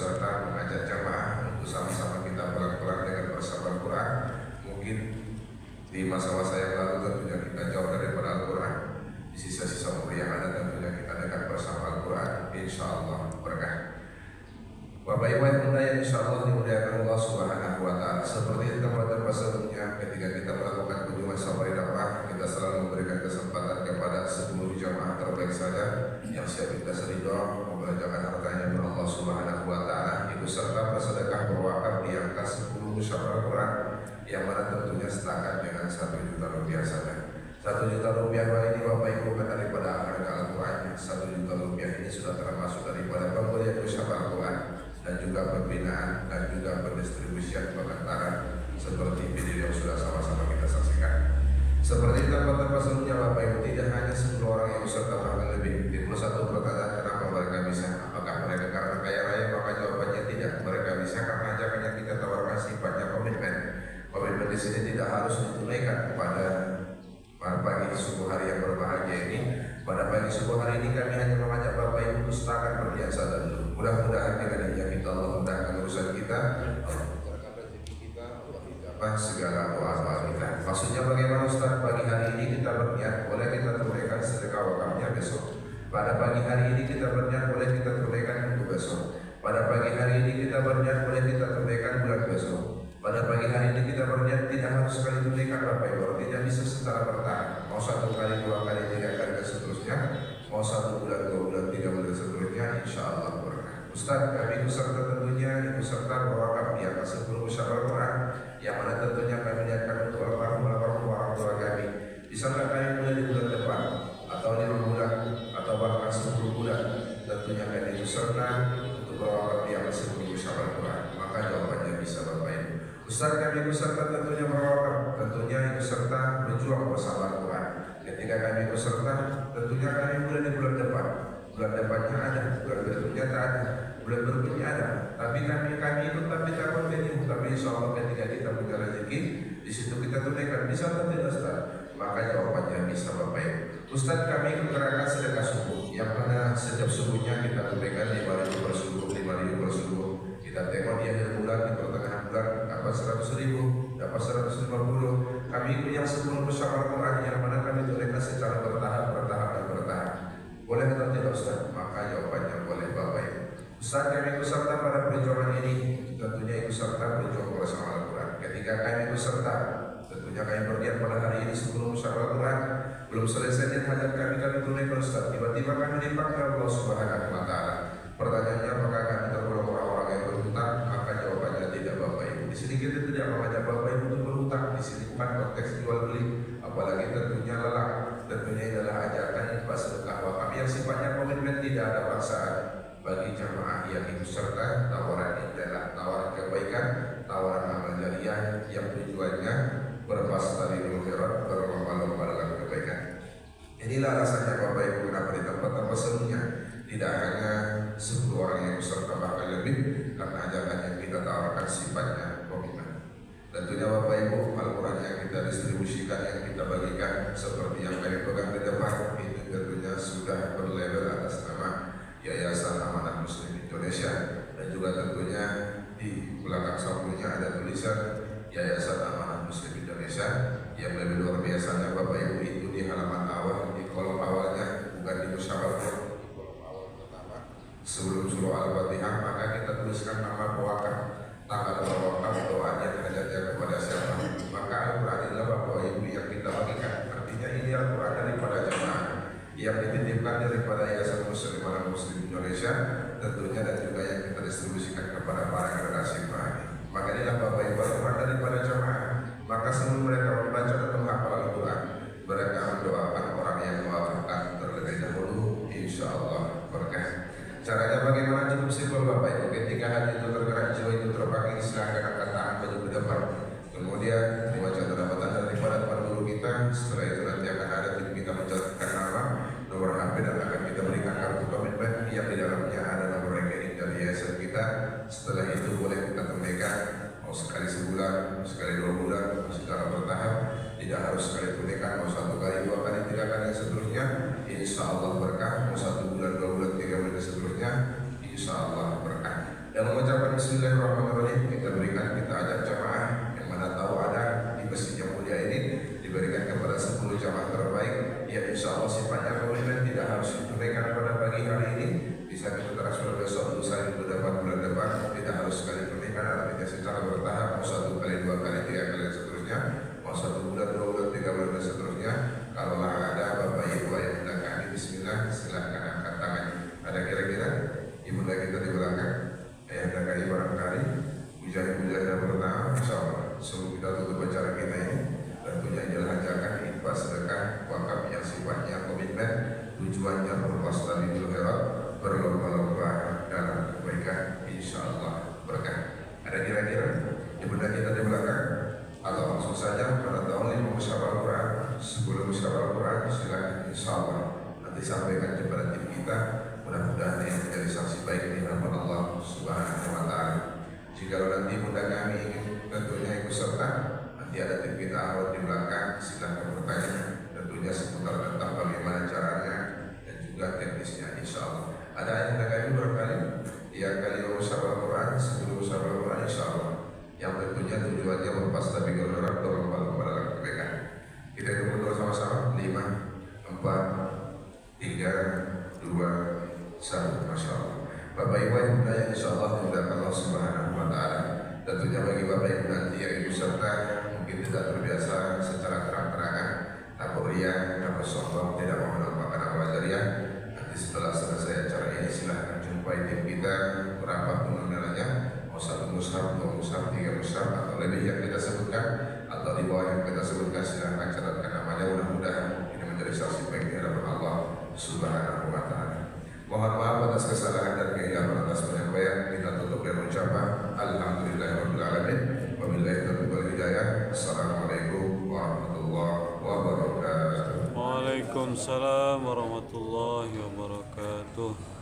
Di masa-masa yang lalu tentunya kita jauh daripada Al-Quran. Di sisa-sisa umur yang ada tentunya kita dekat bersama Al-Quran. InsyaAllah berkah. Bapak Ibu yang mulia yang insyaallah dimuliakan Allah Subhanahu wa Ta'ala. Seperti tempat-tempat sebelumnya, ketika kita melakukan kunjungan safari dakwah, kita selalu memberikan kesempatan kepada 10 jamaah terbaik saja yang siap kita seridho membelanjakan hartanya kepada Allah Subhanahu wa Ta'ala, ikut serta bersedekah berwakaf di angka 10 musyafah Al-Quran, yang mana tentunya setakat dengan 1 juta rupiah saja. 1 juta rupiah ini Bapak Ibu bukan daripada harga Al-Quran. 1 juta rupiah ini sudah termasuk daripada pembelian musyafah Al-Quran dan juga pembinaan dan juga pendistribusian pengantaran seperti video yang sudah sama-sama kita saksikan. Seperti tempat-tempat sebelumnya Bapak Ibu, tidak hanya 10 orang yang serta bahkan lebih. Timbul satu pertanyaan, kenapa mereka bisa? Apakah mereka karena kaya raya? Maka jawabannya tidak. Mereka bisa karena ajakan yang kita tawarkan sifatnya komitmen. Komitmen di sini tidak harus ditunaikan pada pagi subuh hari yang berbahagia ini. Pada pagi subuh hari ini kami hanya mengajak Bapak Ibu untuk setakat berbiasa dulu. Mudah-mudahan dengan izin kita Allah mudahkan urusan kita, Allah mudahkan rezeki kita, Allah ijabah segala doa-doa kita. Maksudnya bagaimana Ustaz? Pagi hari ini kita berniat, boleh kita tunaikan sedekah wakafnya besok. Pada pagi hari ini kita berniat, boleh kita tunaikan untuk besok. Pada pagi hari ini kita berniat, boleh kita tunaikan bulan besok. Pada pagi hari ini kita berniat tidak harus sekali tunaikan Bapak Ibu, tidak bisa secara bertahap. Mau 1 kali, 2 kali, 3 kali dan seterusnya. Mau 1 bulan, 2 bulan, 3 bulan dan seterusnya. InsyaAllah berkah. Ustaz, kami ikut serta tentunya ikut serta berwakaf di angka 10 musyafah Al-Quran, yang mana tentunya kami niatkan untuk almarhum orang tua kami. Bisa nggak kami mulai di bulan depan atau 5 bulan atau bahkan 10 bulan? Tentunya kami ikut serta untuk berwakaf di angka 10 musyafah Al-Quran. Maka jawabannya bisa Bapak Ibu. Ustaz, kami ikut serta tentunya berwakaf, tentunya ikut serta berjuang bersama Al-Quran. Ketika kami ikut serta, tentunya kami mulai di bulan depan. Bulan depannya ada, bulan berikutnya tak ada, bulan berikutnya ada. Tapi kami ikut tapi tak continue. Tapi insya Allah ketika kita punya rezeki, di situ kita tunaikan. Bisa atau tidak Ustaz? Maka jawabannya bisa Bapak Ibu. Ustaz, kami ikut gerakan sedekah subuh, yang mana setiap subuhnya kita tunaikan 5.000 per subuh, 5.000 per subuh. Kita tengok di akhir bulan, di pertengahan bulan dapat 100.000, dapat 150. Kami ikut yang 10 musyafah Al-Quran, yang mana kami tunaikan secara bertahap. Boleh atau tidak Ustaz? Maka jawabannya boleh Bapak Ibu. Ustaz, kami ikut serta pada perjuangan ini, tentunya ikut serta berjuang bersama Al-Quran. Ketika kami ikut serta, tentunya kami berniat pada hari ini 10 musyafah Al-Quran, belum selesai niat hajat kami tunaikan Ustaz. Tiba-tiba kami dipanggil Allah Subhanahu wa Ta'ala. Pertanyaannya, apakah kami tergolong orang-orang yang berhutang? Maka jawabannya tidak Bapak Ibu. Di sini kita tidak mengajak Bapak Ibu untuk berhutang. Di sini bukan konteks jual beli, apalagi tentunya lelang. Tentunya adalah ajakan infak sedekah wakaf yang sifatnya komitmen, tidak ada paksaan. Bagi jamaah yang ikut serta, tawaran ini adalah tawaran kebaikan, tawaran amal jariah yang tujuannya berpastari khairat, berlomba-lomba dalam kebaikan. Inilah alasannya Bapak Ibu kenapa di tempat-tempat sebelumnya tidak hanya 10 orang yang peserta bahkan lebih, karena ajakan yang kita tawarkan sifatnya komitmen. Tentunya Bapak Ibu, Al-Quran yang kita distribusikan, yang kita bagikan seperti yang kami pegang di depan, itu tentunya sudah berlabel atas nama Yayasan Amanah Muslim Indonesia, dan juga tentunya di belakang sampulnya ada tulisan Yayasan Amanah Muslim Indonesia. Yang lebih luar biasanya Bapak Ibu, itu di halaman awal, di kolom awalnya, bukan di musyafah, di kolom awal pertama sebelum surah Al-Fatihah, maka kita tuliskan nama pewakaf, tanggal berwakaf, doanya hajatnya kepada siapa. Maka Al-Quran adalah Bapak Ibu yang kita bagikan. Artinya ini Al-Quran daripada jemaah yang dititipkan daripada Yayasan Muslim Indonesia tentunya, dan juga yang kita distribusikan kepada para generasi ini. Maka inilah Bapak Ibu Al-Quran daripada jemaah. Maka sebelum mereka membaca dan menghafal Al-Quran, mereka mendoakan orang yang mewafatkan terlebih dahulu, insya Allah berkah. Caranya bagaimana? Cukup simpel Bapak Ibu. Ketika hati itu tergerak, jiwa itu terpanggil, silahkan angkat tangan maju ke depan. Kemudian membaca tanda daripada para guru kita. Setelah itu nanti akan ada tim kita mencatatkan nama, nomor HP, dan akan kita berikan kartu komitmen yang di dalamnya ada nomor rekening dari yayasan kita. Setelah itu boleh kita tunaikan, mau sekali sebulan, sekali 2 bulan, secara bertahap. Tidak harus sekali tunaikan, mau 1 kali, 2 kali, 3 kali dan seterusnya. Insya Allah berkah. Mau 1 bulan, 2 bulan, 3 bulan dan seterusnya, insya Allah berkah. Dan mengucapkan Bismillahirrahmanirrahim, kita berikan, kita ajak jamaah yang mana tahu ada di masjid yang mulia ini membacanya secara bertahap, mau 1 kali, 2 kali, 3 kali dan seterusnya, mau 1 bulan, 2 bulan, 3 bulan dan seterusnya. Kalau ada Bapak Ibu yang Bunda kami, Bismillah, silahkan angkat tangan. Ada kira-kira Ibunda kita di belakang, ayah Anda kami barangkali pujian-pujian yang pertama, insyaallah sebelum kita tutup acara kita ini, tentunya adalah jangan infak sedekah wakaf yang sifatnya komitmen, tujuannya berwasila di akhirat, berlomba-lomba dalam kebaikan, insyaallah berkah. Ada kira-kira Ibunda kita di belakang, atau langsung saja pada tahun 5 musyawarah Quran, sebelum musyawarah Quran silakan insyaallah nanti sampaikan kepada tim kita, mudah-mudahan yang menjadi saksi baik di hadapan Allah Subhanahu wa taala. Jika nanti Bunda kami ingin tentunya ikut serta, nanti ada tim kita awal di belakang, silakan bertanya tentunya seputar tentang bagaimana caranya dan juga teknisnya, insyaallah. Ada yang kami barangkali yang kali musyawarah Quran, sebelum musyawarah Quran insyaallah, yang tentunya tujuannya berpas tapi berharap berlomba-lomba dalam kebaikan. Kita hitung dulu sama-sama, 5, 4, 3, 2, 1, Masya Allah. Bapak Ibu yang berdaya, insyaallah dimuliakan Allah Subhanahu wa taala. Tentunya bagi Bapak Ibu nanti yang ikut serta mungkin tidak terbiasa secara terang-terangan, takut riya, takut sombong, tidak mau menampakkan amal jariah. Nanti setelah selesai acara ini silahkan jumpai tim kita berapapun nominalnya, mau 1 mushaf, 2 mushaf, 3 mushaf atau lebih yang kita sebutkan, atau di bawah yang kita sebutkan, silahkan catatkan namanya. Mudah-mudahan ini menjadi saksi baik di hadapan Allah Subhanahu wa taala. Mohon maaf atas kesalahan dan kehilapan atas penyampaian. Kita tutup dengan ucapan alhamdulillahirabbil alamin. Wabillahi taufiq wal hidayah. Assalamualaikum warahmatullahi wabarakatuh. Waalaikumsalam warahmatullahi wabarakatuh.